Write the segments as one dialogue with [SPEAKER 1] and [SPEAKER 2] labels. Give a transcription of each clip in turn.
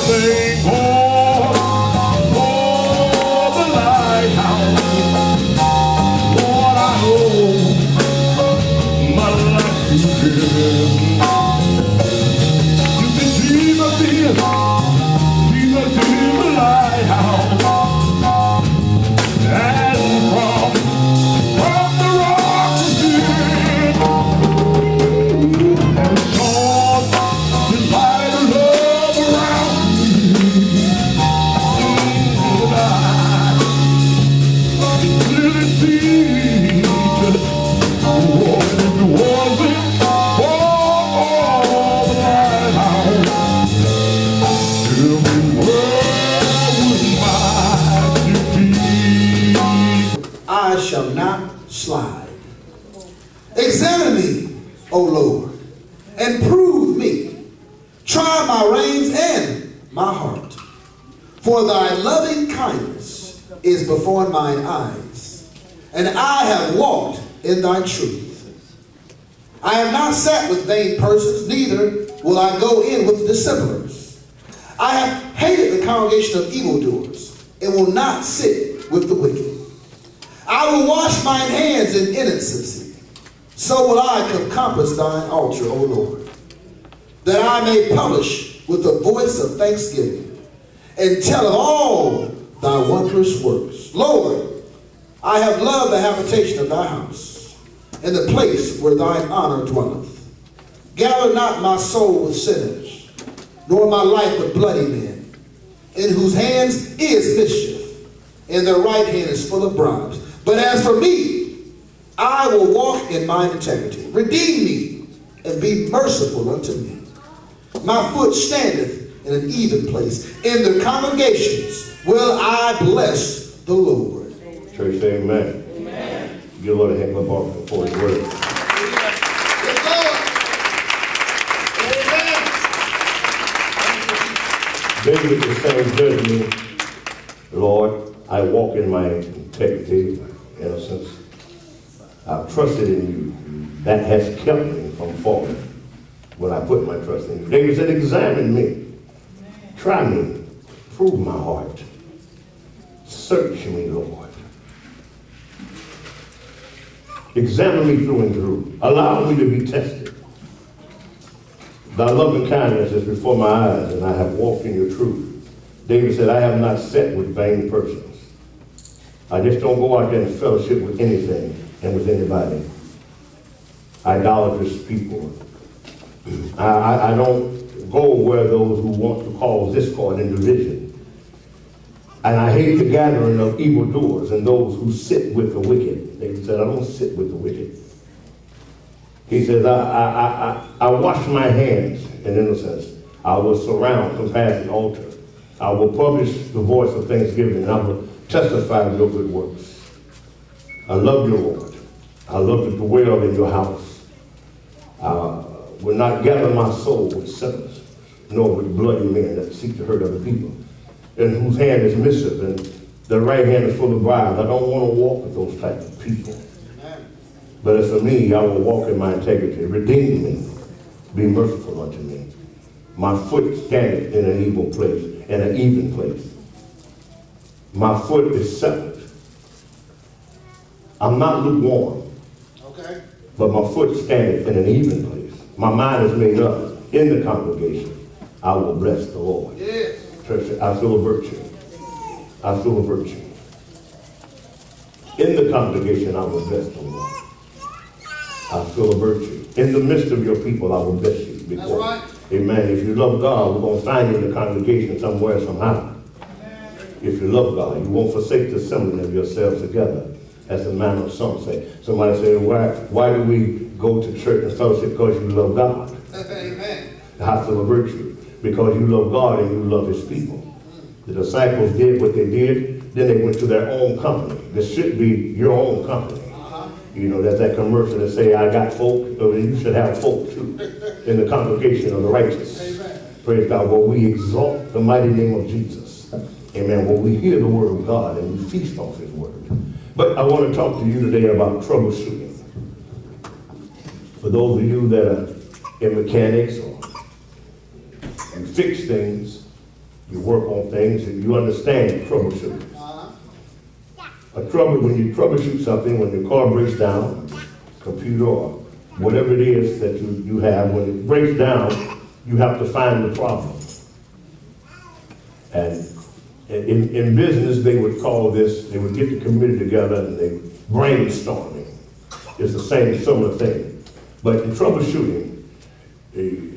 [SPEAKER 1] thank God for the lighthouse. Lord, I owe my life to Him. You see, Jesus is the lighthouse. And from the rock we did, and shone His light of love around me. And I really see just what it wasn't for the lighthouse. Tell me where was my defeat?
[SPEAKER 2] I shall not slide. Examine me, O Lord, and prove me. Try my reins and my heart. For thy loving kindness is before mine eyes, and I have walked in thy truth. I have not sat with vain persons, neither will I go in with dissemblers. I have hated the congregation of evildoers, and will not sit with the wicked. I will wash mine hands in innocency. So will I compass thine altar, O Lord, that I may publish with the voice of thanksgiving, and tell of all thy wondrous works. Lord, I have loved the habitation of thy house, and the place where thine honor dwelleth. Gather not my soul with sinners, nor my life with bloody men, in whose hands is mischief, and their right hand is full of bribes. But as for me, I will walk in mine integrity. Redeem me, and be merciful unto me. My foot standeth in an even place. In the congregations will I bless the Lord.
[SPEAKER 3] Church, say amen.
[SPEAKER 4] Amen.
[SPEAKER 3] Give Lord a hand clap for His word. David is saying, judge me, Lord. I walk in my integrity, innocence. I've trusted in you. That has kept me from falling when I put my trust in you. David said, examine me. Try me. Prove my heart. Search me, Lord. Examine me through and through. Allow me to be tested. Thy loving kindness is before my eyes, and I have walked in your truth. David said, I have not sat with vain persons. I just don't go out there and fellowship with anything and with anybody. Idolatrous people. I don't go where those who want to cause discord and division. And I hate the gathering of evildoers and those who sit with the wicked. David said, I don't sit with the wicked. He says, I wash my hands in innocence. I will surround, compass the altar. I will publish the voice of thanksgiving, and I will testify of your good works. I love you, Lord. I love to dwell in your house. I will not gather my soul with sinners, nor with bloody men that seek to hurt other people, and whose hand is mischief, and their right hand is full of bribes. I don't want to walk with those types of people. But as for me, I will walk in my integrity. Redeem me. Be merciful unto me. My foot standeth in an evil place, in an even place. My foot is settled. I'm not lukewarm.
[SPEAKER 2] Okay.
[SPEAKER 3] But my foot standeth in an even place. My mind is made up in the congregation. I will bless the Lord.
[SPEAKER 2] Yes.
[SPEAKER 3] Church, I feel a virtue. I feel a virtue. In the congregation, I will bless the Lord. I feel a virtue. In the midst of your people, I will bless you.
[SPEAKER 2] That's right.
[SPEAKER 3] Amen. If you love God, we're going to find you in the congregation somewhere, somehow. If you love God, you won't forsake the assembling of yourselves together, as the manner of some say. Somebody say, why do we go to church and fellowship? Because you love God.
[SPEAKER 2] Amen.
[SPEAKER 3] I feel a virtue. Because you love God and you love his people. The disciples did what they did, then they went to their own company. This should be your own company. You know, there's that commercial that say, I got folk, you should have folk too, in the congregation of the righteous.
[SPEAKER 2] Amen.
[SPEAKER 3] Praise God. Well, we exalt the mighty name of Jesus. Amen. Well, we hear the word of God and we feast off his word. But I want to talk to you today about troubleshooting. For those of you that are in mechanics or you fix things, You work on things and you understand troubleshooting. When you troubleshoot something, when your car breaks down, computer or whatever it is that you have, when it breaks down, you have to find the problem. And in business, they would call this, they would get the committee together and they brainstorming. It's the same, similar thing. But in troubleshooting,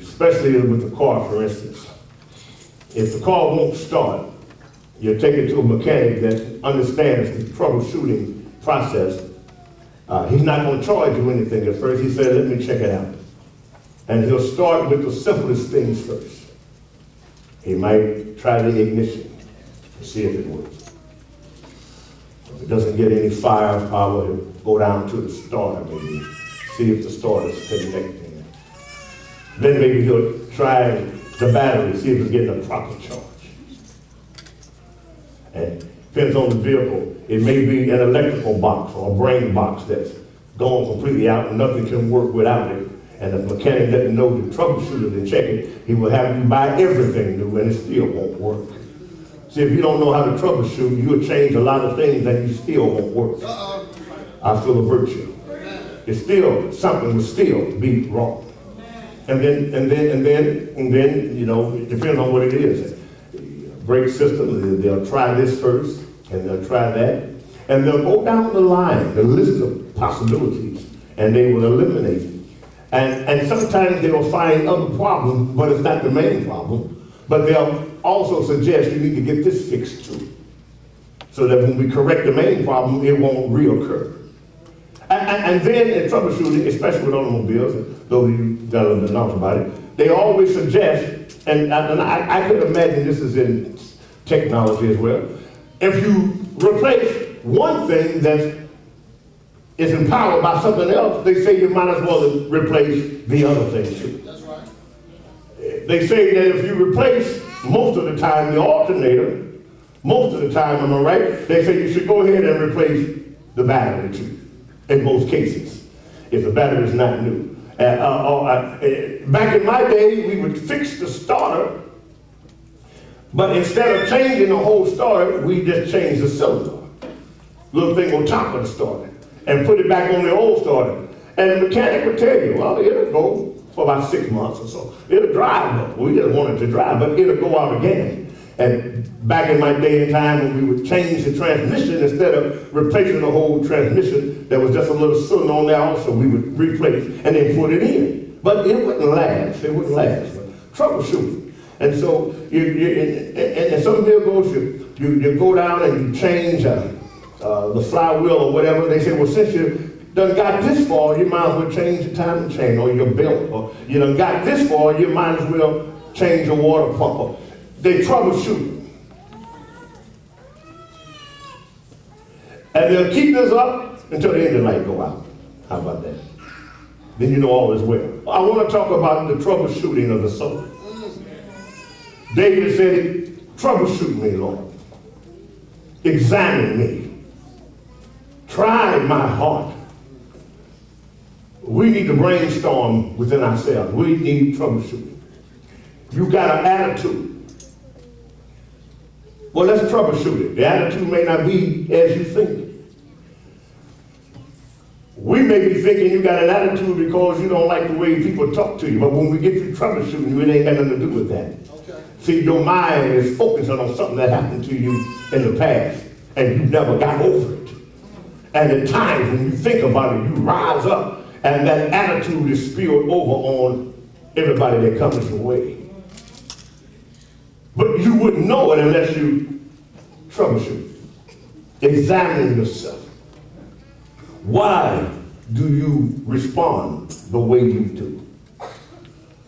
[SPEAKER 3] especially with the car, for instance, if the car won't start, you take it to a mechanic that understands the troubleshooting process. He's not going to charge you anything at first. He said, let me check it out. And he'll start with the simplest things first. He might try the ignition to see if it works. If it doesn't get any firepower, he'll go down to the starter, maybe, see if the starter's connecting. Then maybe he'll try the battery, see if it's getting a proper charge. And depends on the vehicle. It may be an electrical box or a brain box that's gone completely out and nothing can work without it. And if the mechanic doesn't know to troubleshoot it and check it, he will have you buy everything new and it still won't work. See, if you don't know how to troubleshoot, you'll change a lot of things and you still won't work. I feel a virtue. It's still, something will still be wrong. And then, you know, it depends on what it is. Brake system, they'll try this first, and they'll try that. And they'll go down the line, the list of possibilities, and they will eliminate it. And sometimes they will find other problems, but it's not the main problem. But they'll also suggest you need to get this fixed too, so that when we correct the main problem, it won't reoccur. And then in troubleshooting, especially with automobiles, though you got to know about it, they always suggest, and I could imagine this is in technology as well, if you replace one thing that is empowered by something else, they say you might as well replace the other thing too. That's right. They say that if you replace most of the time the alternator, most of the time, am I right? They say you should go ahead and replace the battery too, in most cases, if the battery is not new. Back in my day, we would fix the starter, but instead of changing the whole starter, we just changed the cylinder, little thing on top of the starter, and put it back on the old starter. And the mechanic would tell you, well, it'll go for about 6 months or so. It'll drive, we just want it to drive, but it'll go out again. And back in my day and time, when we would change the transmission, instead of replacing the whole transmission, there was just a little cylinder on there also, we would replace and then put it in. But it wouldn't last, it wouldn't last. But troubleshooting. And so, in some vehicles, you go down and you change the flywheel or whatever. They say, well, since you done got this far, you might as well change the timing chain or your belt. Or you done got this far, you might as well change your water pump. They troubleshoot. And they'll keep this up until the engine light go out. How about that? Then you know all is well. I want to talk about the troubleshooting of the soul. David said, troubleshoot me, Lord. Examine me. Try my heart. We need to brainstorm within ourselves. We need troubleshooting. You got an attitude. Well, let's troubleshoot it. The attitude may not be as you think. We may be thinking you got an attitude because you don't like the way people talk to you, but when we get through troubleshooting, it ain't got nothing to do with that. Okay. See, your mind is focusing on something that happened to you in the past, and you never got over it. And at times when you think about it, you rise up, and that attitude is spilled over on everybody that comes your way. But you wouldn't know it unless you troubleshoot. Examine yourself. Why do you respond the way you do?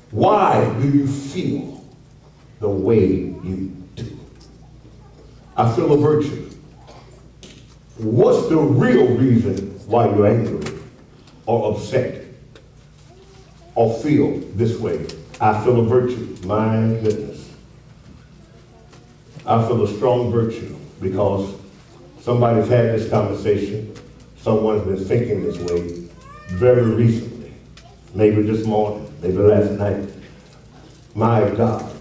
[SPEAKER 3] Why do you feel the way you do? I feel a virtue. What's the real reason why you're angry or upset or feel this way? I feel a virtue. My goodness. I feel a strong virtue because somebody's had this conversation. Someone's been thinking this way very recently. Maybe this morning, maybe last night. My God,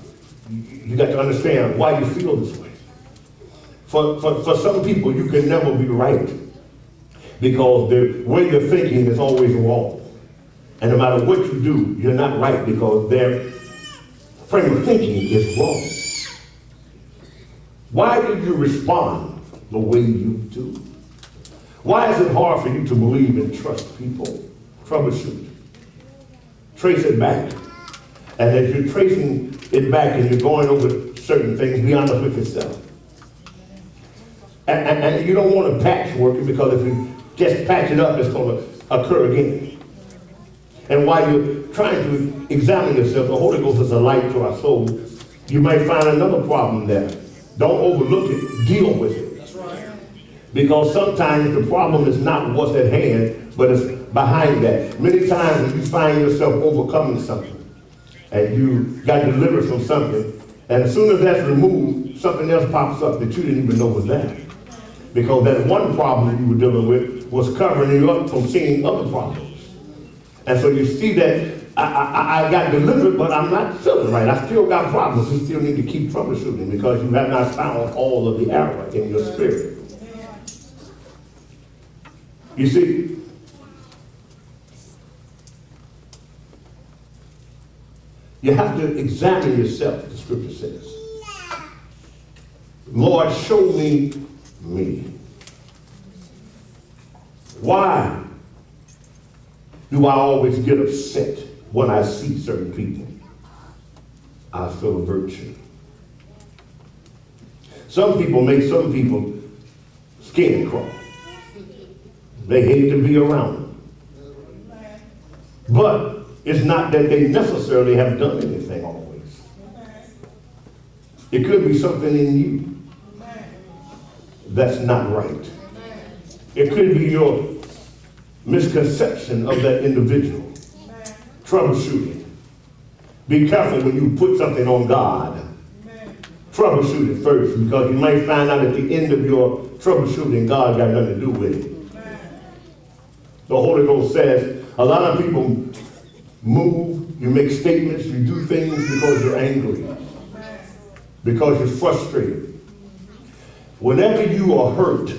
[SPEAKER 3] you got to understand why you feel this way. For some people, you can never be right because the way you're thinking is always wrong. And no matter what you do, you're not right because their frame of thinking is wrong. Why do you respond the way you do? Why is it hard for you to believe and trust people? Troubleshoot. Trace it back. And as you're tracing it back and you're going over certain things, be honest with yourself. And you don't want to patchwork it because if you just patch it up, it's going to occur again. And while you're trying to examine yourself, the Holy Ghost is a light to our soul. You might find another problem there. Don't overlook it. Deal with it. That's right. Because sometimes the problem is not what's at hand, but it's behind that. Many times when you find yourself overcoming something, and you got delivered from something, and as soon as that's removed, something else pops up that you didn't even know was there. Because that one problem you were dealing with was covering you up from seeing other problems. And so you see that I got delivered, but I'm not feeling right. I still got problems. You still need to keep troubleshooting because you have not found all of the error in your spirit. You see, you have to examine yourself, the scripture says. Lord, show me. Why do I always get upset when I see certain people? I feel a virtue. Some people make some people skin crawl. They hate to be around them. But it's not that they necessarily have done anything always. It could be something in you that's not right. It could be your misconception of that individual. Troubleshooting. Be careful when you put something on God. Troubleshoot it first, because you might find out at the end of your troubleshooting, God got nothing to do with it. The Holy Ghost says a lot of people move, you make statements, you do things because you're angry, because you're frustrated. Whenever you are hurt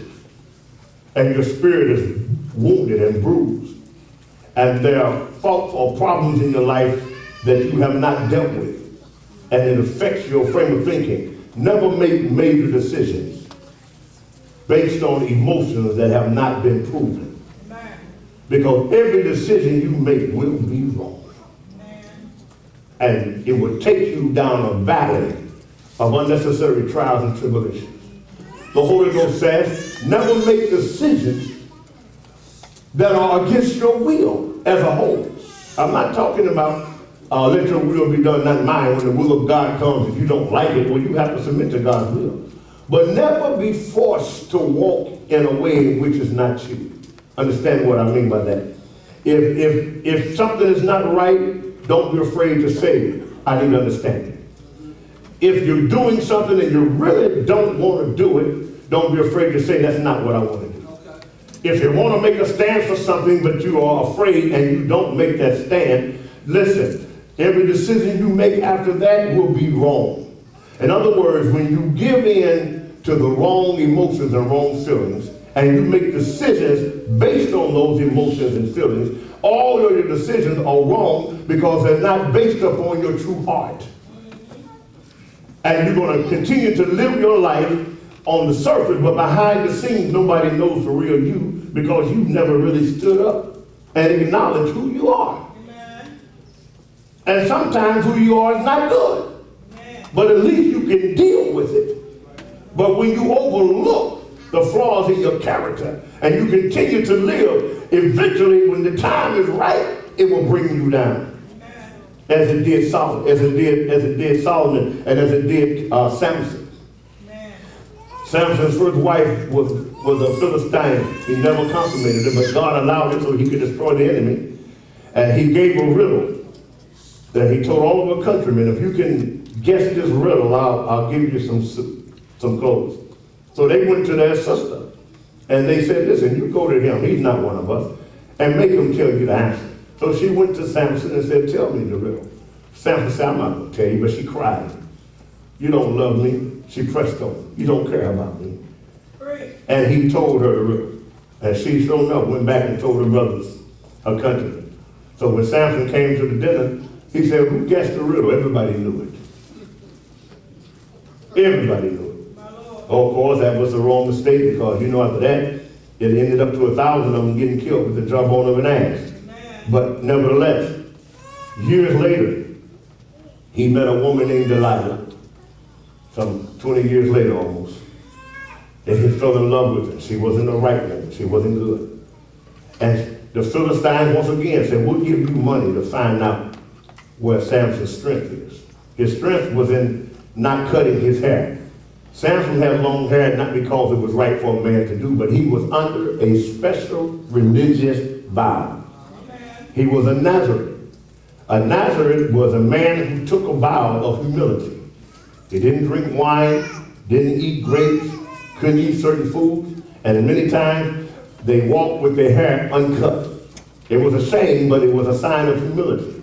[SPEAKER 3] and your spirit is wounded and bruised, and there are faults or problems in your life that you have not dealt with, and it affects your frame of thinking, never make major decisions based on emotions that have not been proven. Because every decision you make will be wrong. And it will take you down a valley of unnecessary trials and tribulations. The Holy Ghost says, never make decisions that are against your will as a whole. I'm not talking about let your will be done, not mine. When the will of God comes, if you don't like it, well, you have to submit to God's will. But never be forced to walk in a way which is not you. Understand what I mean by that. If something is not right, don't be afraid to say, I need understanding. If you're doing something and you really don't want to do it, don't be afraid to say, that's not what I want to do. Okay. If you want to make a stand for something, but you are afraid and you don't make that stand, listen, every decision you make after that will be wrong. In other words, when you give in to the wrong emotions and wrong feelings, and you make decisions based on those emotions and feelings, all of your decisions are wrong because they're not based upon your true heart. And you're going to continue to live your life on the surface, but behind the scenes, nobody knows the real you because you've never really stood up and acknowledged who you are. Amen. And sometimes who you are is not good. Amen. But at least you can deal with it. But when you overlook the flaws in your character and you continue to live, eventually when the time is right, it will bring you down. As it did Solomon, as it did Solomon, and as it did Samson. Samson's first wife was a Philistine. He never consummated it, but God allowed it so he could destroy the enemy. And he gave a riddle that he told all of her countrymen, if you can guess this riddle, I'll give you some clothes. So they went to their sister, and they said, listen, you go to him, he's not one of us, and make him tell you the answer. So she went to Samson and said, tell me the riddle. Samson said, I'm not going to tell you, but she cried. You don't love me. She pressed on. You don't care about me. And he told her the riddle. And she, sure enough, went back and told her brothers, her countrymen. So when Samson came to the dinner, he said, who guessed the riddle? Everybody knew it. Everybody knew it. Oh, of course, that was the wrong mistake, because, you know, after that, it ended up to 1,000 of them getting killed with the jawbone of an ass. But nevertheless, years later, he met a woman named Delilah, some 20 years later almost. And he fell in love with her. She wasn't the right woman. She wasn't good. And the Philistines once again said, we'll give you money to find out where Samson's strength is. His strength was in not cutting his hair. Samson had long hair not because it was right for a man to do, but he was under a special religious vow. He was a Nazarene. A Nazarene was a man who took a vow of humility. He didn't drink wine, didn't eat grapes, couldn't eat certain foods, and many times they walked with their hair uncut. It was a shame, but it was a sign of humility.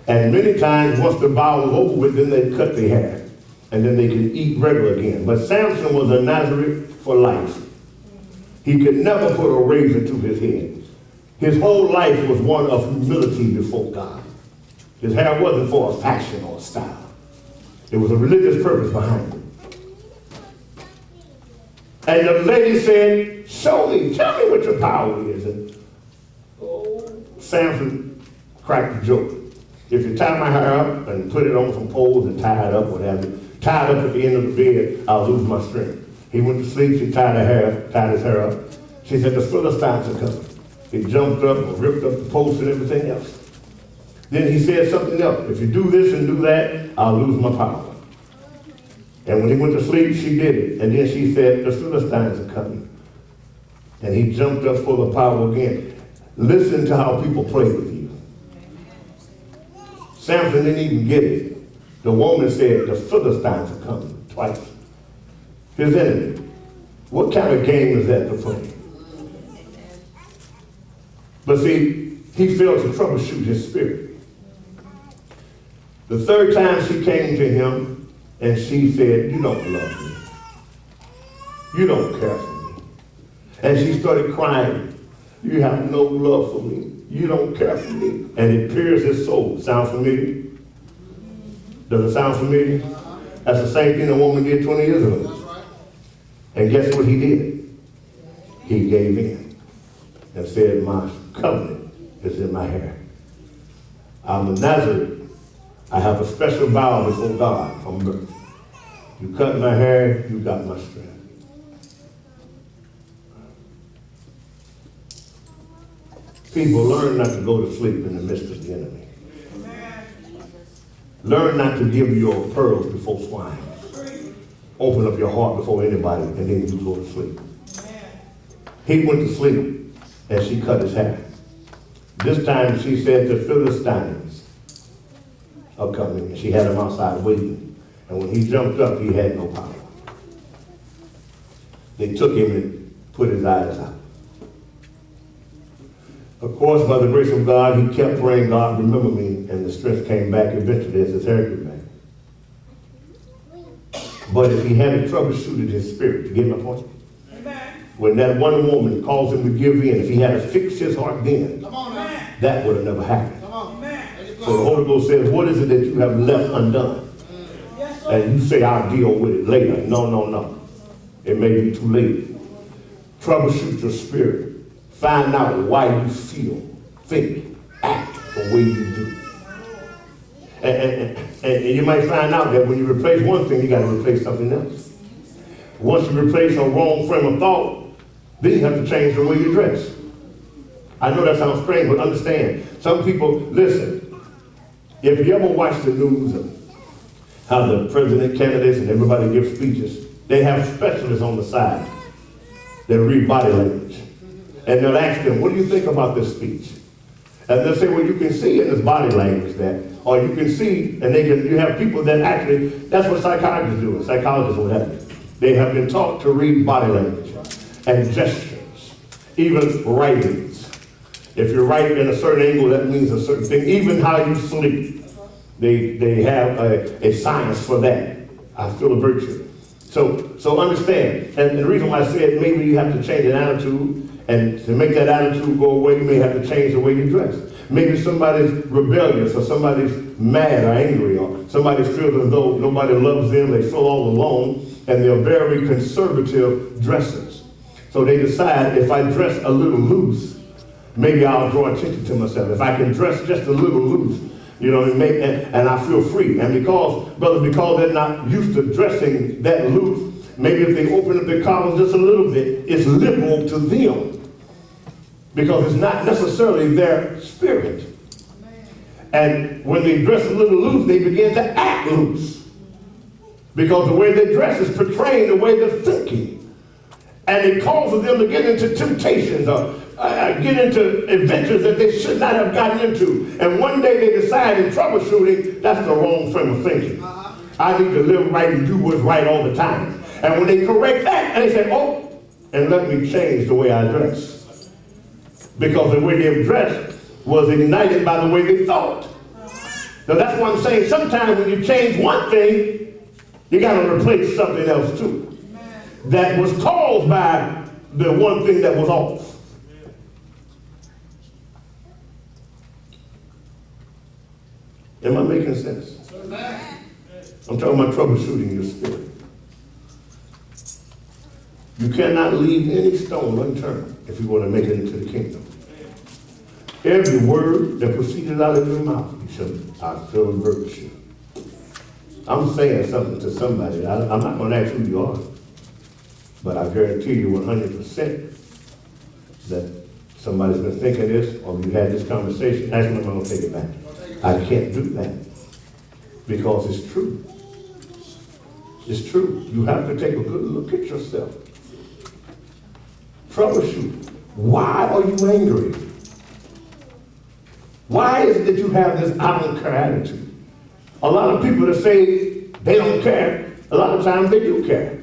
[SPEAKER 3] And many times, once the vow was over with, then they'd cut their hair, and then they could eat regular again. But Samson was a Nazarene for life. He could never put a razor to his head. His whole life was one of humility before God. His hair wasn't for a fashion or a style. There was a religious purpose behind it. And the lady said, show me, tell me what your power is. And Samson cracked the joke. If you tie my hair up and put it on some poles and tie it up, whatever, tie it up at the end of the bed, I'll lose my strength. He went to sleep, she tied his hair up. She said, the Philistines are coming. He jumped up and ripped up the post and everything else. Then he said something else. If you do this and do that, I'll lose my power. And when he went to sleep, she did it. And then she said, the Philistines are coming. And he jumped up full of power again. Listen to how people play with you. Samson didn't even get it. The woman said, the Philistines are coming twice. His enemy. What kind of game is that to play? But see, he failed to troubleshoot his spirit. The third time she came to him, and she said, you don't love me. You don't care for me. And she started crying. You have no love for me. You don't care for me. And it pierced his soul. Sound familiar? Does it sound familiar? That's the same thing a woman did 20 years ago. And guess what he did? He gave in and said, my covenant is in my hair. I'm a Nazarene. I have a special vow before God from birth. You cut my hair, you got my strength. People, learn not to go to sleep in the midst of the enemy. Learn not to give your pearls before swine. Open up your heart before anybody, and then you go to sleep. He went to sleep, and she cut his hair. This time she said, the Philistines are coming, and she had him outside waiting. And when he jumped up, he had no power. They took him and put his eyes out. Of course, by the grace of God, he kept praying, God, remember me, and the strength came back eventually as his hair grew back. But if he hadn't troubleshooted his spirit, you get my point? Amen. When that one woman caused him to give in, if he had to fix his heart then, that would have never happened. So the Holy Ghost says, what is it that you have left undone? And you say, I'll deal with it later. No, no, no. It may be too late. Troubleshoot your spirit. Find out why you feel, think, act the way you do. And you might find out that when you replace one thing, you got to replace something else. Once you replace a wrong frame of thought, then you have to change the way you dress. I know that sounds strange, but understand. Some people, listen, if you ever watch the news of how the president candidates and everybody gives speeches, they have specialists on the side that read body language. And they'll ask them, what do you think about this speech? And they'll say, well, you can see in this body language that, or you can see, and you have people that actually, that's what psychiatrists do, psychologists will have you. They have been taught to read body language and gestures, even writings. If you're writing in a certain angle, that means a certain thing. Even how you sleep, they have a science for that. I feel a virtue. So understand, and the reason why I said maybe you have to change an attitude, and to make that attitude go away, you may have to change the way you dress. Maybe somebody's rebellious, or somebody's mad or angry, or somebody feels as though nobody loves them, they feel all alone, and they're very conservative dressers. So they decide, if I dress a little loose, maybe I'll draw attention to myself. If I can dress just a little loose, you know, and I feel free. And because they're not used to dressing that loose, maybe if they open up their collars just a little bit, it's liberal to them. Because it's not necessarily their spirit. And when they dress a little loose, they begin to act loose. Because the way they dress is portraying the way they're thinking. And it causes them to get into temptations or get into adventures that they should not have gotten into. And one day they decide in troubleshooting, that's the wrong frame of thinking. I need to live right and do what's right all the time. And when they correct that, and they say, oh, and let me change the way I dress. Because the way they dressed was ignited by the way they thought. So that's what I'm saying. Sometimes when you change one thing, you got to replace something else too. That was caused by the one thing that was off. Am I making sense? I'm talking about troubleshooting your spirit. You cannot leave any stone unturned if you want to make it into the kingdom. Every word that proceeded out of your mouth, you shall I feel virtue. I'm saying something to somebody. I'm not going to ask who you are, but I guarantee you 100% that somebody's been thinking this, or you had this conversation. Actually, I'm going to take it back. I can't do that because it's true. It's true. You have to take a good look at yourself. Troubleshoot. Why are you angry? Why is it that you have this I don't care attitude? A lot of people that say they don't care, a lot of times they do care.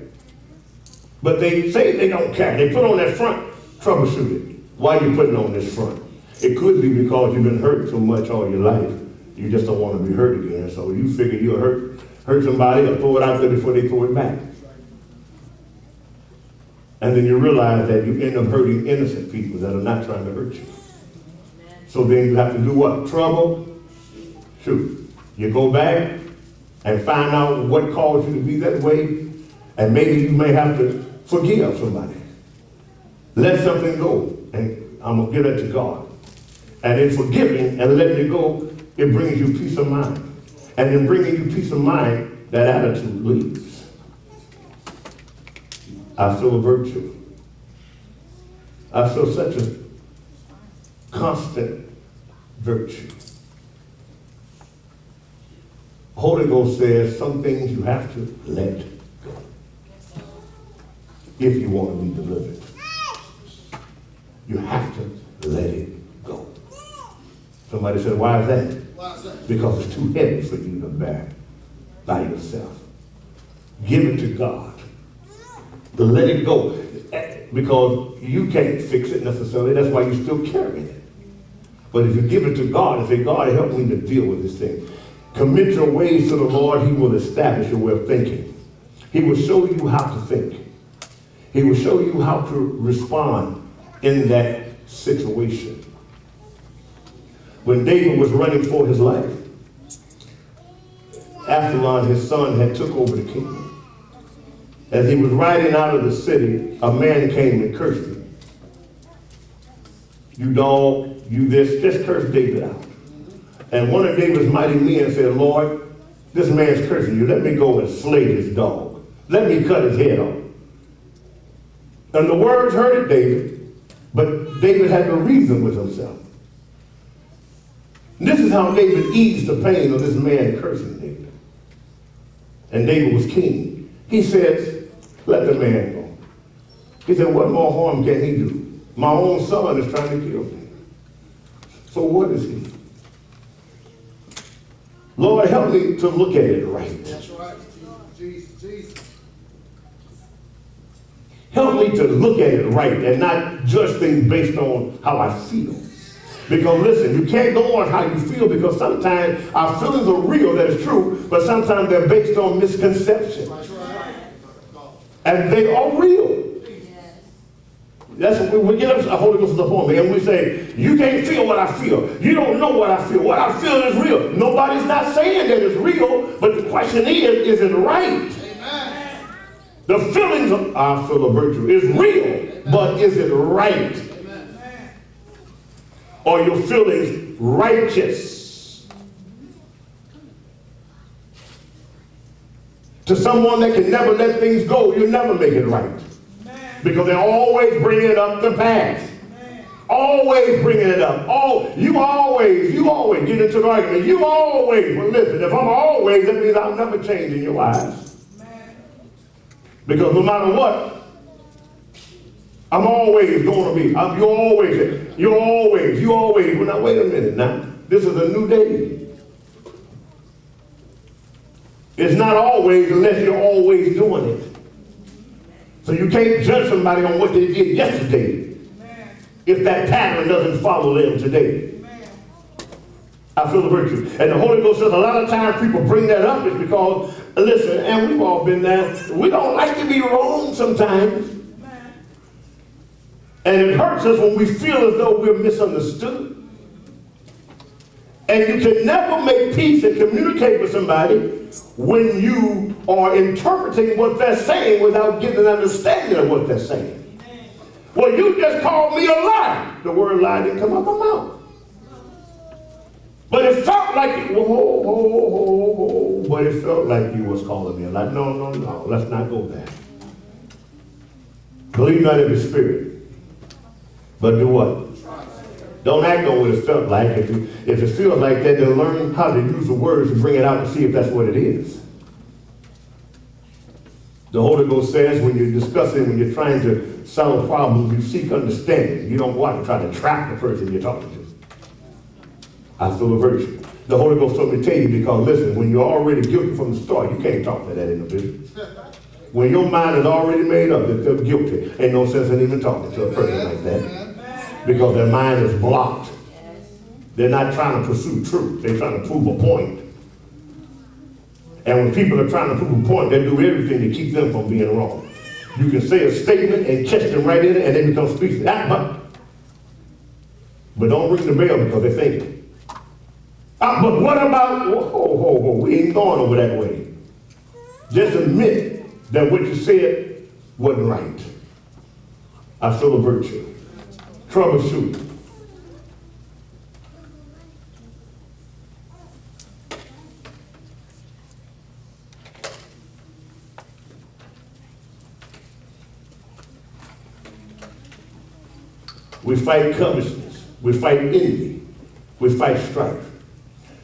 [SPEAKER 3] But they say they don't care. They put on that front, troubleshoot it. Why are you putting on this front? It could be because you've been hurt so much all your life. You just don't want to be hurt again. So you figure you'll hurt somebody or throw it out there before they throw it back. And then you realize that you end up hurting innocent people that are not trying to hurt you. So then you have to do what? Troubleshoot. You go back and find out what caused you to be that way, and maybe you may have to forgive somebody. Let something go, and I'm going to give that to God. And in forgiving and letting it go, it brings you peace of mind. And in bringing you peace of mind, that attitude leaves. I feel a virtue. I feel such a constant virtue. Holy Ghost says some things you have to let go if you want to be delivered. You have to let it go. Somebody said, why is that? Because it's too heavy for you to bear by yourself. Give it to God. To let it go. Because you can't fix it necessarily. That's why you're still carrying it. But if you give it to God and say, God, help me to deal with this thing. Commit your ways to the Lord. He will establish your way of thinking. He will show you how to think. He will show you how to respond in that situation. When David was running for his life, Absalom, his son, had took over the kingdom. As he was riding out of the city, a man came and cursed him. You dog, you this, just curse David out. And one of David's mighty men said, Lord, this man's cursing you. Let me go and slay this dog. Let me cut his head off. And the words hurted David, but David had to reason with himself. And this is how David eased the pain of this man cursing David. And David was king. He said, let the man go. He said, what more harm can he do? My own son is trying to kill me. So what is he? Lord, help me to look at it right.
[SPEAKER 2] That's right. Jesus.
[SPEAKER 3] Help me to look at it right and not judge things based on how I feel. Because listen, you can't go on how you feel, because sometimes our feelings are real, that is true, but sometimes they're based on misconception. And they are real. That's what we get up to the Holy Ghost upon me, and we say, you can't feel what I feel. You don't know what I feel. What I feel is real. Nobody's not saying that it's real, but the question is it right? Amen. The feelings of I feel a virtue is real, but is it right? Amen. Are your feelings righteous? To someone that can never let things go, you'll never make it right. Because they're always bringing it up to pass. Always bringing it up. You always get into the argument. You always, well listen, if I'm always, that means I'll never change in your eyes. Because no matter what, I'm always going to be. You're always. Well, now wait a minute now. This is a new day. It's not always unless you're always doing it. So you can't judge somebody on what they did yesterday if that pattern doesn't follow them today. I feel the virtue. And the Holy Ghost says a lot of times people bring that up is because, listen, and we've all been there, we don't like to be wrong sometimes. And it hurts us when we feel as though we're misunderstood. And you can never make peace and communicate with somebody when you are interpreting what they're saying without getting an understanding of what they're saying. Well, you just called me a liar. The word lie didn't come out of my mouth. But it felt like, but it felt like you was calling me a liar. No, let's not go there. Believe not every spirit, but do what? Don't act on what it felt like. If it feels like that, then learn how to use the words to bring it out to see if that's what it is. The Holy Ghost says when you're discussing, when you're trying to solve problems, you seek understanding. You don't go out and try to trap the person you're talking to. I feel a virtue. The Holy Ghost told me to tell you because, listen, when you're already guilty from the start, you can't talk to that individual. When your mind is already made up that they're guilty, ain't no sense in even talking to a person like that. Because their mind is blocked. They're not trying to pursue truth. They're trying to prove a point. And when people are trying to prove a point, they do everything to keep them from being wrong. You can say a statement and catch them right in it and they become speechless. But don't ring the bell because they're thinking. But what about, we ain't going over that way. Just admit that what you said wasn't right. I feel a virtue. Troubleshooting. We fight covetousness. We fight envy. We fight strife.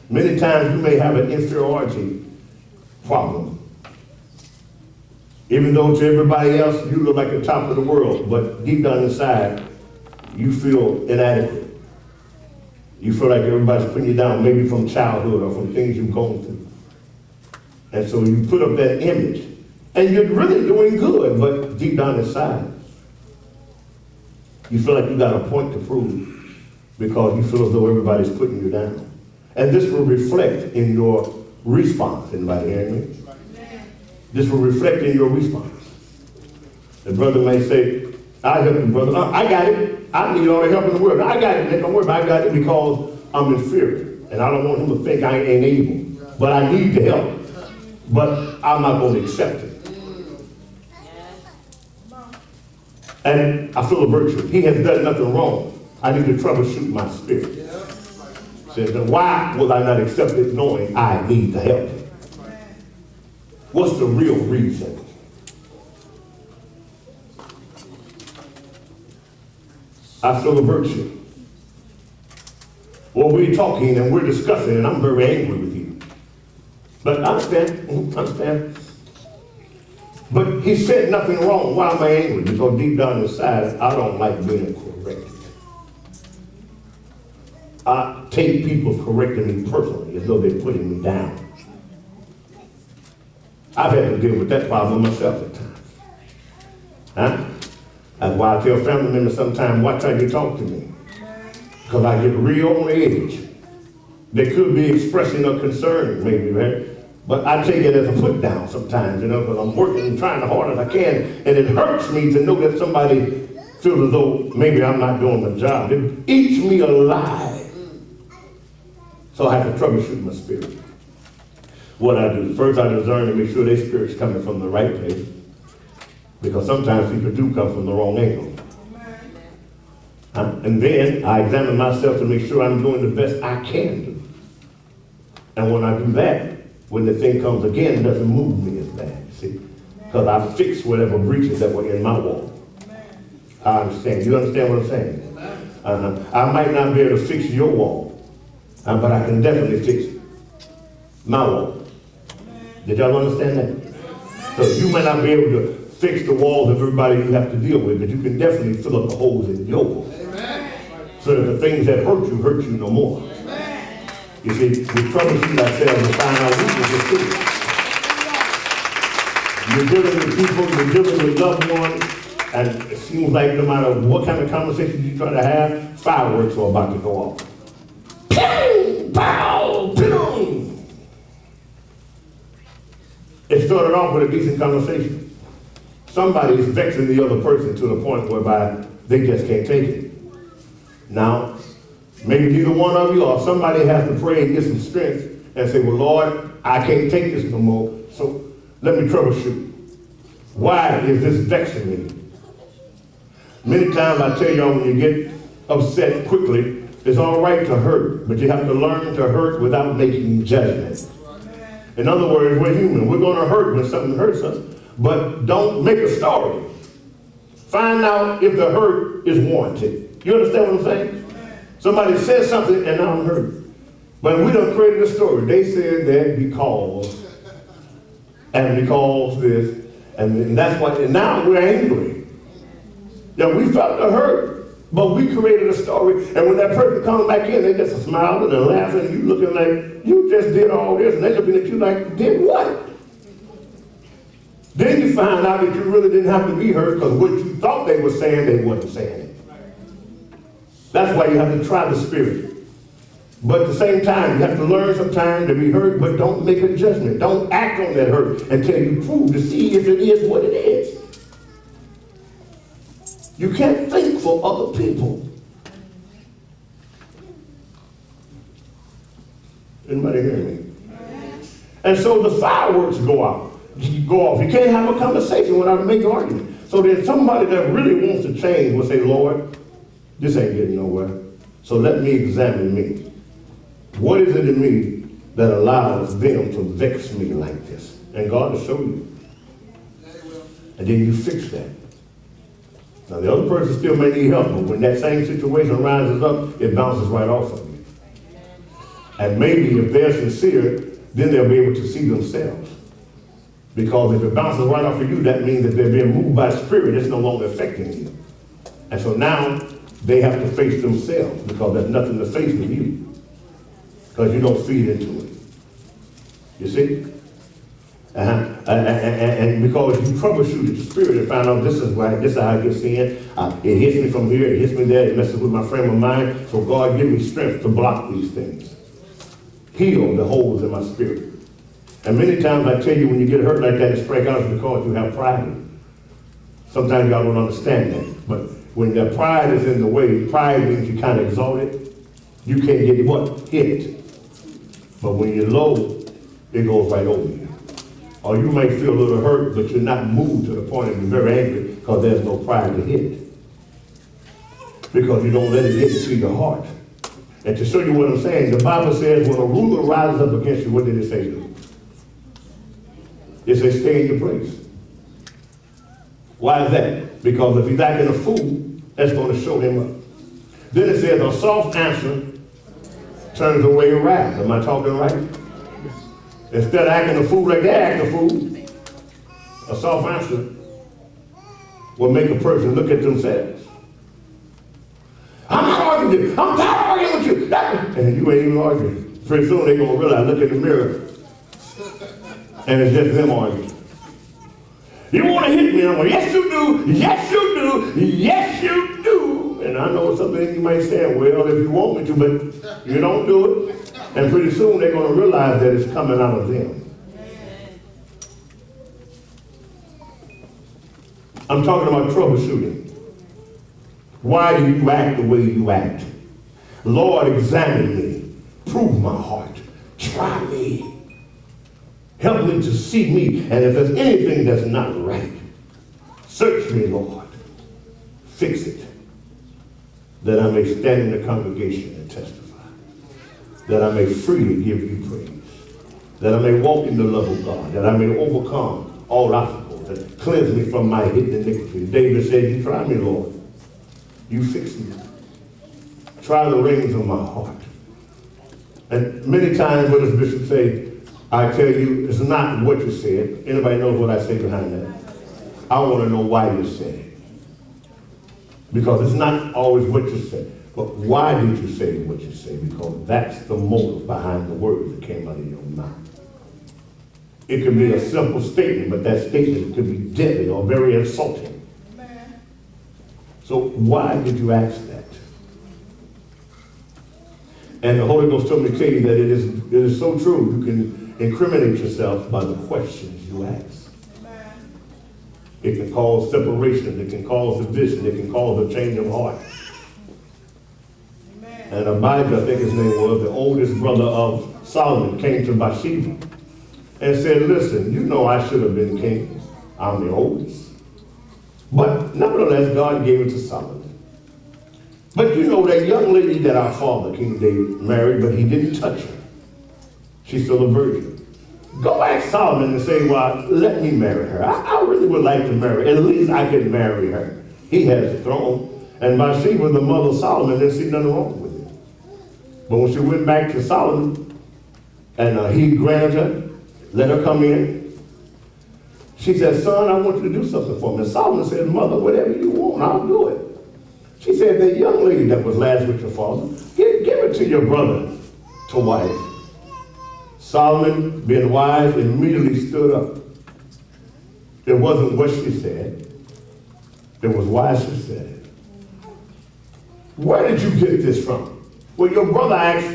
[SPEAKER 3] Many times you may have an inferiority problem. Even though to everybody else you look like the top of the world, but deep down inside, you feel inadequate. You feel like everybody's putting you down, maybe from childhood or from things you've gone through. And so you put up that image. And you're really doing good, but deep down inside, you feel like you got a point to prove because you feel as though everybody's putting you down. And this will reflect in your response. Anybody hearing me? This will reflect in your response. The brother may say, I help you, brother. I got it. I need all the help in the world. I got it. Don't worry about it. I got it because I'm inferior. And I don't want him to think I ain't able. But I need the help. But I'm not going to accept it. And I feel a virtue. He has done nothing wrong. I need to troubleshoot my spirit. Says, then why will I not accept it knowing I need the help? What's the real reason? I feel a virtue. Well, we're talking and we're discussing and I'm very angry with you. But I understand. But he said nothing wrong. Why am I angry? Because deep down inside, I don't like being corrected. I take people correcting me personally as though they're putting me down. I've had to deal with that problem myself at times. Huh? That's why I tell family members sometimes, watch how you talk to me. because I get real on the edge. They could be expressing a concern, maybe, right? But I take it as a put down sometimes, you know, because I'm working and trying the hard as I can, and it hurts me to know that somebody feels as though maybe I'm not doing the job. It eats me alive. So I have to troubleshoot my spirit. What I do, first I discern to make sure their spirit's coming from the right place, because sometimes people do come from the wrong angle. And then I examine myself to make sure I'm doing the best I can do. And when I do that, when the thing comes again, it doesn't move me as bad, you see, because I fix whatever breaches that were in my wall. I understand. You understand what I'm saying? I might not be able to fix your wall, but I can definitely fix my wall. Did y'all understand that? So you might not be able to fix the walls of everybody you have to deal with, but you can definitely fill up the holes in your wall. So that the things that hurt you no more. You see, we troubleshoot ourselves and find out weaknesses too. You're dealing with people, you're dealing with loved ones, and it seems like no matter what kind of conversation you try to have, fireworks are about to go off. Pew! Pow! Pew! It started off with a decent conversation. Somebody is vexing the other person to the point whereby they just can't take it. Now, maybe neither one of you or somebody has to pray and get some strength and say, well, Lord, I can't take this no more, so let me troubleshoot. Why is this vexing me? Many times I tell y'all, when you get upset quickly, it's all right to hurt, but you have to learn to hurt without making judgments. In other words, we're human. We're going to hurt when something hurts us, but don't make a story. Find out if the hurt is warranted. You understand what I'm saying? Somebody says something and now I'm hurt. But we done created a story. They said that because, and because this, and that's why, and now we're angry. Now we felt the hurt, but we created a story, and when that person comes back in, they just smiling and laughing, and you looking like, you just did all this, and they looking at you like, did what? Then you find out that you really didn't have to be hurt, because what you thought they were saying, they wasn't saying it. That's why you have to try the spirit. But at the same time, you have to learn sometimes to be hurt, but don't make a judgment. Don't act on that hurt until you prove to see if it is what it is. You can't think for other people. Anybody hear me? And so the fireworks go off. You can't have a conversation without a big argument. So there's somebody that really wants to change will say, Lord, this ain't getting nowhere. So let me examine me. What is it in me that allows them to vex me like this? And God will show you. And then you fix that. Now the other person still may need help, but when that same situation rises up, it bounces right off of you. And maybe if they're sincere, then they'll be able to see themselves. Because if it bounces right off of you, that means that they're being moved by spirit. It's no longer affecting you. And so now they have to face themselves, because there's nothing to face with you, because you don't feed into it. You see? And because you troubleshooted your spirit and found out this is right, this is how it gets in. It hits me from here, it hits me there, it messes with my frame of mind. So God give me strength to block these things. Heal the holes in my spirit. And many times I tell you, when you get hurt like that, it's straight out because you have pride. Sometimes y'all don't understand that. But when the pride is in the way, pride means you kind of exalted. You can't get what? Hit. But when you're low, it goes right over you. Or you may feel a little hurt, but you're not moved to the point of being very angry because there's no pride to hit. Because you don't let it get into your heart. And to show you what I'm saying, the Bible says when a ruler rises up against you, what did it say to you? It says stay in your place. Why is that? Because if he's acting a fool, that's going to show him up. Then it says a soft answer turns away wrath. Am I talking right? Instead of acting a fool like they act a fool, a soft answer will make a person look at themselves. I'm not arguing with you. I'm tired of arguing with you. And you ain't even arguing. Pretty soon they're going to realize, look in the mirror, and it's just them arguing. You want to hit me? I'm like, yes you do, yes you do, yes you do. And I know something you might say, well, if you want me to, but you don't do it. And pretty soon they're going to realize that it's coming out of them. I'm talking about troubleshooting. Why do you act the way you act? Lord, examine me. Prove my heart. Try me. Help me to see me. And if there's anything that's not right, search me, Lord. Fix it. That I may stand in the congregation and testify. That I may freely give you praise. That I may walk in the love of God. That I may overcome all obstacles and cleanse me from my hidden iniquity. David said, you try me, Lord. You fix me. Try the reins of my heart. And many times what does Bishop say? I tell you, it's not what you said. Anybody knows what I say behind that? I want to know why you said it. Because it's not always what you say. But why did you say what you say? Because that's the motive behind the words that came out of your mouth. It could be a simple statement, but that statement could be deadly or very insulting. So why did you ask that? And the Holy Ghost told me to tell you that it is so true. You can incriminate yourself by the questions you ask. It can cause separation. It can cause division. It can cause a change of heart. And Abijah, I think his name was, the oldest brother of Solomon, came to Bathsheba and said, listen, you know I should have been king. I'm the oldest. But nevertheless, God gave it to Solomon. But you know that young lady that our father, King David, married, but he didn't touch her. She's still a virgin. Go ask Solomon and say, well, let me marry her. I really would like to marry her. At least I can marry her. He has the throne. And Bathsheba, the mother of Solomon, didn't see nothing wrong with it. But when she went back to Solomon, and he granted her, let her come in, she said, son, I want you to do something for me. And Solomon said, mother, whatever you want, I'll do it. She said, the young lady that was last with your father, give it to your brother to wife. Solomon, being wise, immediately stood up. It wasn't what she said. It was why she said it. Where did you get this from? Well, your brother asked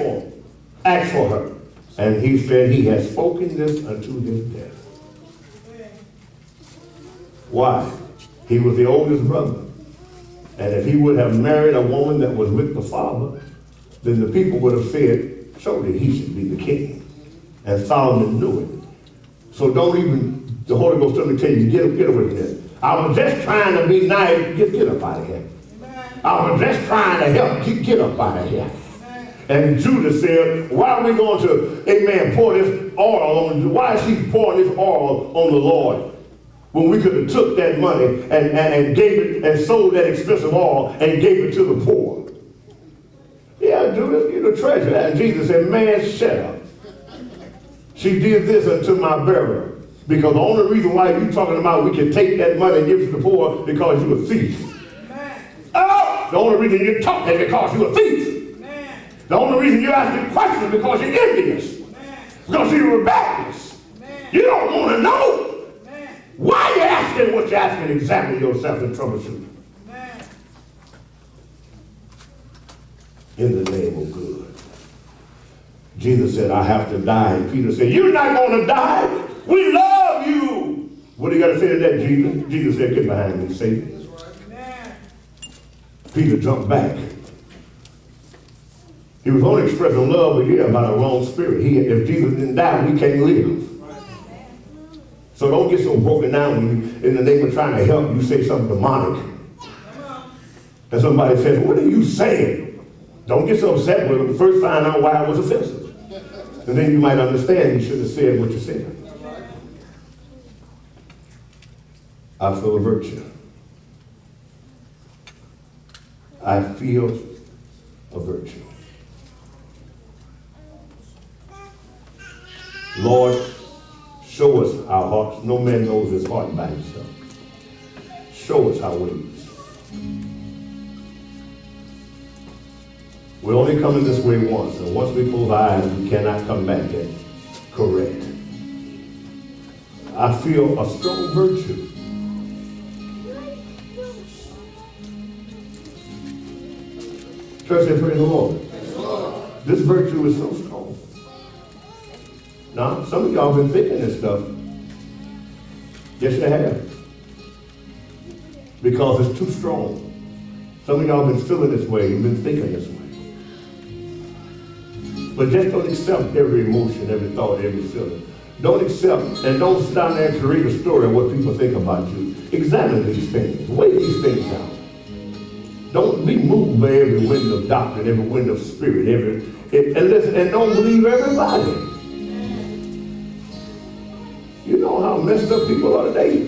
[SPEAKER 3] for her. And he said he has spoken this unto his death. Why? He was the oldest brother. And if he would have married a woman that was with the father, then the people would have said, surely he should be the king. And Solomon knew it. So don't even, the Holy Ghost told me to tell you, get away from this. I was just trying to be nice, get up out of here. I was just trying to help, get up out of here. And Judah said, why are we going to, amen, pour this oil on, why is she pouring this oil on the Lord? When we could have took that money and gave it and sold that expensive oil and gave it to the poor. Yeah, Judas, you're the treasure. And Jesus said, man, shut up. She did this unto my burial. Because the only reason why you're talking about we can take that money and give it to the poor because you're a thief. Oh, the only reason you're talking is because you're a thief. The only reason you're asking questions is because you're envious. Because you're rebellious. You don't want to know. Why are you asking what you're asking? Examine yourself and troubleshoot. In the name of good. Jesus said, I have to die. And Peter said, you're not going to die. We love you. What do you got to say to that, Jesus? Jesus said, get behind me, Satan. Peter jumped back. He was only expressing love, but yeah, by the wrong spirit. If Jesus didn't die, we can't live. So don't get so broken down when you, in the name of trying to help, you say something demonic. And somebody says, what are you saying? Don't get so upset with them. First find out why it was offensive. And then you might understand you should have said what you said. I feel a virtue. I feel a virtue. Lord, show us our hearts. No man knows his heart by himself. Show us our ways. We're only coming this way once, and once we close our eyes, we cannot come back and correct. I feel a strong virtue. Church, say praise the Lord. This virtue is so strong. Now, some of y'all been thinking this stuff. Yes, you have. Because it's too strong. Some of y'all been feeling this way. You've been thinking this way. But just don't accept every emotion, every thought, every feeling. Don't accept and don't sit down there and read a story of what people think about you. Examine these things. Weigh these things out. Don't be moved by every wind of doctrine, every wind of spirit, and don't believe everybody. You know how messed up people are today.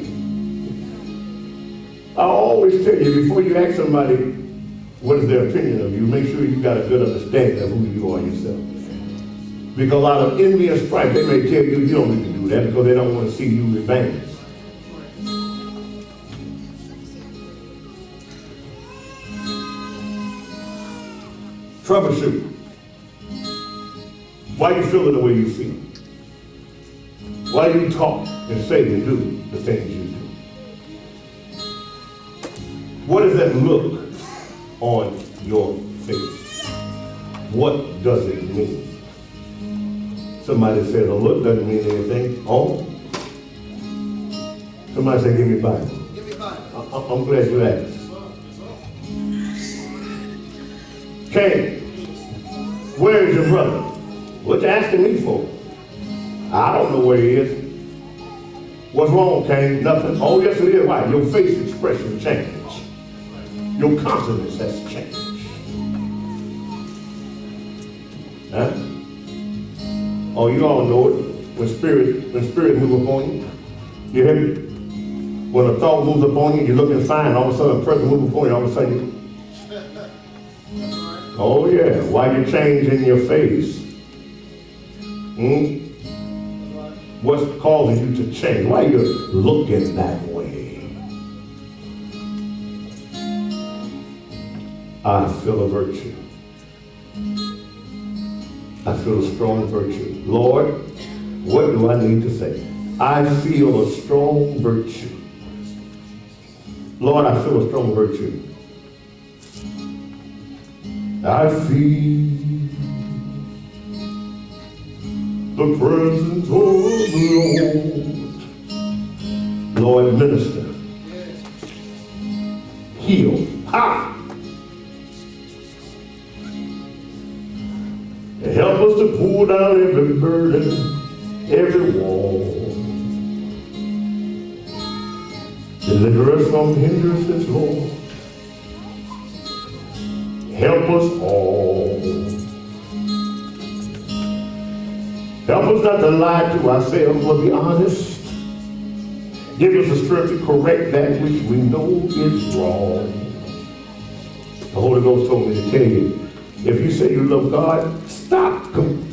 [SPEAKER 3] I always tell you, before you ask somebody what is their opinion of you, make sure you got a good understanding of who you are yourself. Because out of envy and strife, they may tell you you don't need to do that because they don't want to see you advance. Troubleshoot. Why you feeling the way you feel? Why you talk and say and do the things you do? What does that look on your face? What does it mean? Somebody said a look doesn't mean anything. Oh? Somebody said, give me a Bible. Give me a Bible. I'm glad you asked. Cain, where is your brother? What you asking me for? I don't know where he is. What's wrong, Cain? Nothing. Oh, yes, it is. Why? Your face expression changed. Your countenance has changed. Huh? Oh, you all know it. When spirit moves upon you. You hear me? When a thought moves upon you, you're looking fine. All of a sudden, a person moves upon you. All of a sudden, oh yeah. Why you changing your face? What's causing you to change? Why are you looking that way? I feel a virtue. I feel a strong virtue. Lord, what do I need to say? I feel a strong virtue. Lord, I feel a strong virtue. I feel the presence of the Lord. Lord, minister. Heal. Ha! And help us to pull down every burden, every wall. Deliver us from hindrances, Lord. Help us all. Help us not to lie to ourselves, but be honest. Give us the strength to correct that which we know is wrong. The Holy Ghost told me to tell you, if you say you love God, stop going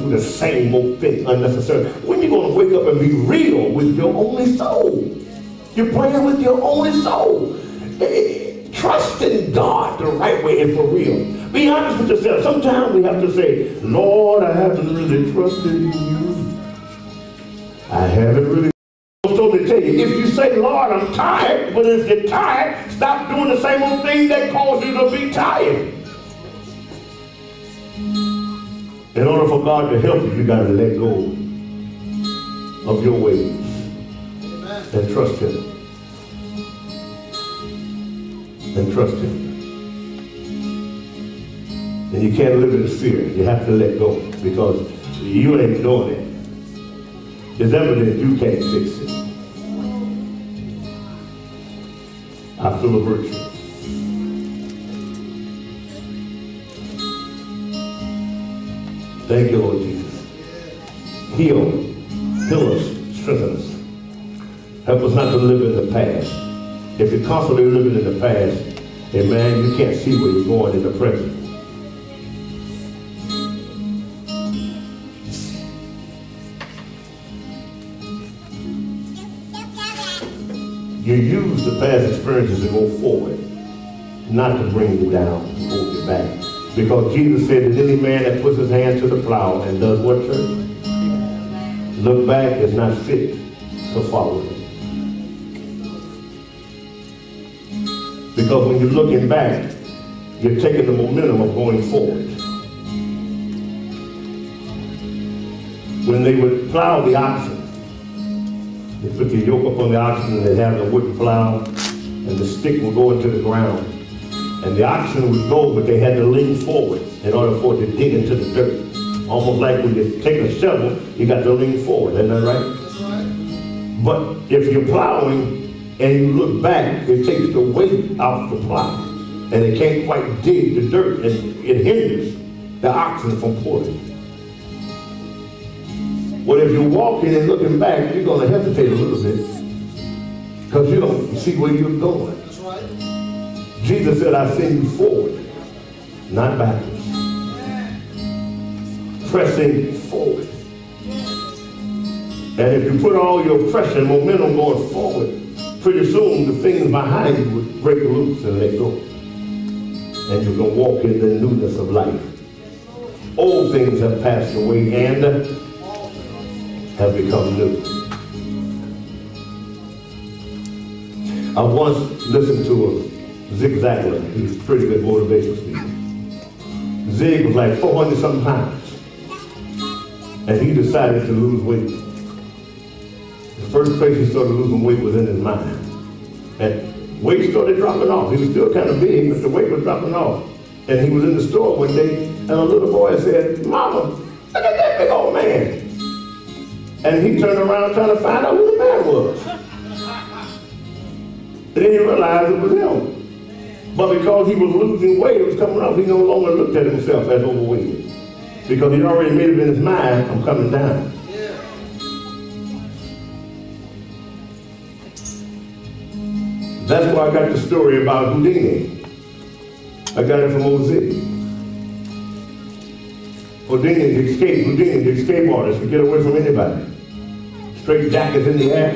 [SPEAKER 3] through the same old thing unnecessarily. When you're going to wake up and be real with your only soul? You're praying with your only soul. Trust in God the right way and for real. Be honest with yourself. Sometimes we have to say, Lord, I haven't really trusted in you. I haven't really. I told me to tell you, if you say, Lord, I'm tired, but if you're tired, stop doing the same old thing that caused you to be tired. In order for God to help you, you got to let go of your ways and trust Him. And trust Him. And you can't live in fear. You have to let go because you ain't doing it. It's evident you can't fix it. I feel a virtue. Thank you, Lord Jesus. Heal us, strengthen us. Help us not to live in the past. If you're constantly living in the past, amen, you can't see where you're going in the present. You use the past experiences to go forward, not to bring you down, to hold you back. Because Jesus said that any man that puts his hand to the plow and does what, church? Look back is not fit to follow him. Because when you're looking back, you're taking the momentum of going forward. When they would plow the oxen, they put the yoke up on the oxen and they'd have the wooden plow and the stick would go into the ground. And the oxen would go, but they had to lean forward in order for it to dig into the dirt. Almost like when you take a shovel, you got to lean forward, isn't that right?
[SPEAKER 2] That's right.
[SPEAKER 3] But if you're plowing and you look back, it takes the weight off the plow. And it can't quite dig the dirt, and it hinders the oxen from pulling. Well, if you're walking and looking back, you're going to hesitate a little bit because you don't see where you're going.
[SPEAKER 2] That's right.
[SPEAKER 3] Jesus said, I send you forward, not backwards. Pressing forward. And if you put all your pressure and momentum going forward, pretty soon the things behind you would break loose and let go. And you can walk in the newness of life. Old things have passed away and have become new. I once listened to a Zig Ziglar. He was a pretty good motivational speaker. Zig was like 400 something pounds. And he decided to lose weight. The first place he started losing weight was in his mind. And weight started dropping off. He was still kind of big, but the weight was dropping off. And he was in the store one day, and a little boy said, Mama, look at that big old man. And he turned around trying to find out who the man was. And then he realized it was him. But because he was losing weight, it was coming off, he no longer looked at himself as overweight. Because he'd already made up in his mind, I'm coming down.
[SPEAKER 2] Yeah.
[SPEAKER 3] That's why I got the story about Houdini. I got it from old Zig. Houdini, the escape artist, could get away from anybody. Straight jackets in the air.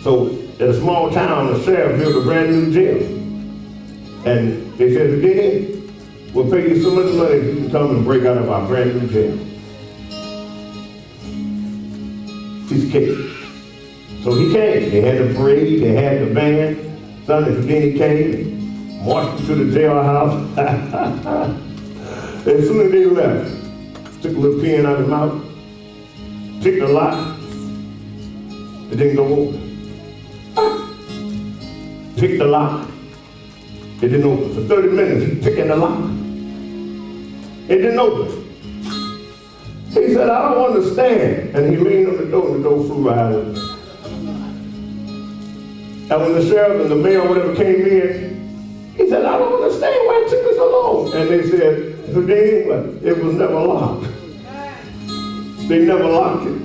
[SPEAKER 3] So at a small town, the sheriff built a brand new jail. And they said, Houdini, we'll pay you so much money if you can come and break out of our brand new jail. He's kidding. So he came. They had the parade, they had the band. Sunday, Houdini came and marched him to the jailhouse. As soon as they left, took a little pen out of his mouth, picked the lock, it didn't go open. Picked the lock, it didn't open. For 30 minutes, he picking the lock. It didn't open. He said, I don't understand. And he leaned on the door and the door flew right open. And when the sheriff and the mayor or whatever came in, he said, I don't understand why it took us so long. And they said, Houdini, it was never locked. They never locked it.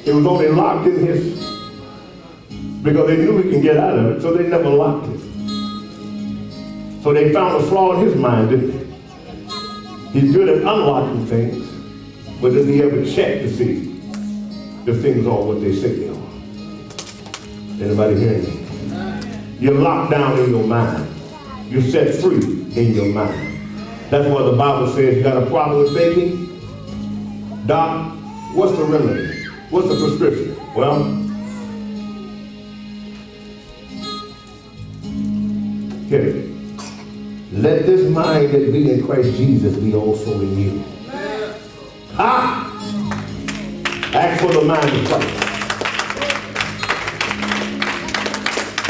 [SPEAKER 3] It was only locked in his, because they knew he can get out of it, so they never locked it. So they found a flaw in his mind, didn't they? He's good at unlocking things, but does he ever check to see if things are what they say they are? Anybody hearing me? You're locked down in your mind. You're set free in your mind. That's why the Bible says you got a problem with baking. Doc, what's the remedy? What's the prescription? Well, here. Let this mind that be in Christ Jesus be also in you. Ha! Ask for the mind of Christ.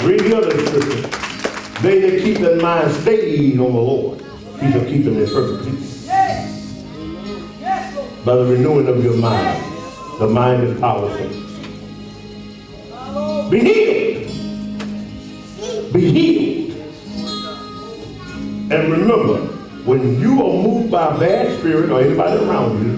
[SPEAKER 3] Read the other scripture. They that keep their mind stayed on the Lord, He shall keep them in perfect peace. By the renewing of your mind. The mind is powerful. Be healed. Be healed. And remember, when you are moved by a bad spirit or anybody around you,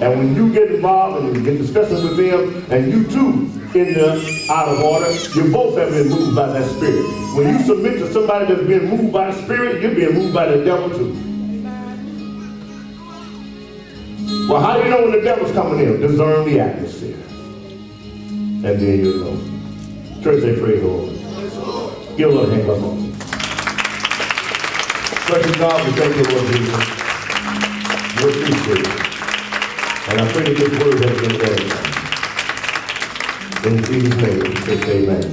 [SPEAKER 3] and when you get involved and you get discussions with them, and you too in the out of order, you both have been moved by that spirit. When you submit to somebody that's been moved by a spirit, you're being moved by the devil too. Well, how do you know when the devil's coming in? Discern the atmosphere. And then you know. Church, say praise the Lord. Give a little hand up on. Precious God, we thank you, Lord Jesus. We appreciate it. And I pray that this word has been edified. In Jesus' name, we say amen.